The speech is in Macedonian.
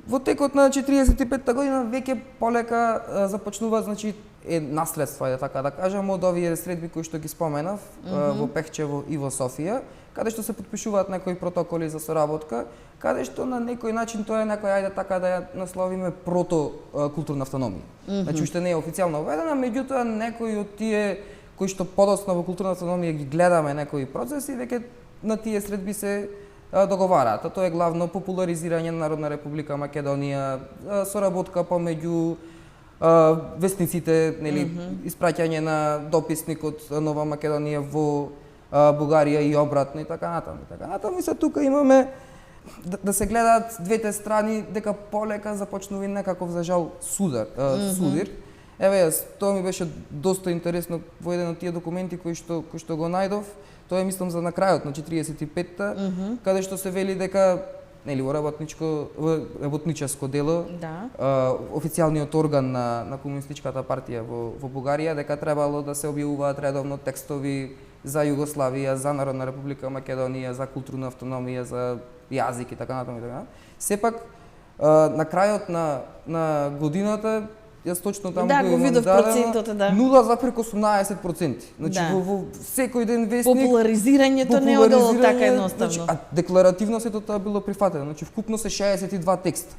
Во текот на 45-та година веќе полека започнува, значи, наследство, така да кажам, од овие средби кои што ги споменав во Пехчево и во Софија, каде што се потпишуваат некои протоколи за соработка, каде што на некој начин тоа е некој, ајде така да ја насловиме, културна автономија. Значи уште не е официјално введена, меѓутоа некои од тие кои што подоцна во културна автономија ги гледаме некои процеси, веќе на тие средби се договараат. Тоа е главно популаризирање на Народна република Македонија, соработка помеѓу весниците, нели, испраќање на дописник од Нова Македонија во Бугарија и обратно и така натаму. Така натаму и се тука имаме да се гледаат двете страни дека полека започнува некаков за жал судир. Еве, тоа ми беше доста интересно во еден од тие документи кои што го најдов. Тоа е, мислам, за на крајот на 45-та, каде што се вели дека, нели, во работническо дело, официјалниот орган на комунистичката партија во Бугарија, дека требало да се објавуваат редовно текстови за Југославија, за Народна република Македонија, за културна автономија, за јазик и така натаму и така. Сепак на крајот на годината, јас точно таму го видов процентот, 0,18%. Значи во секој ден вестник популаризирањето не одело така едноставно. Значи, декларативно сето тоа било прифатено. Значи вкупно се 62 текста.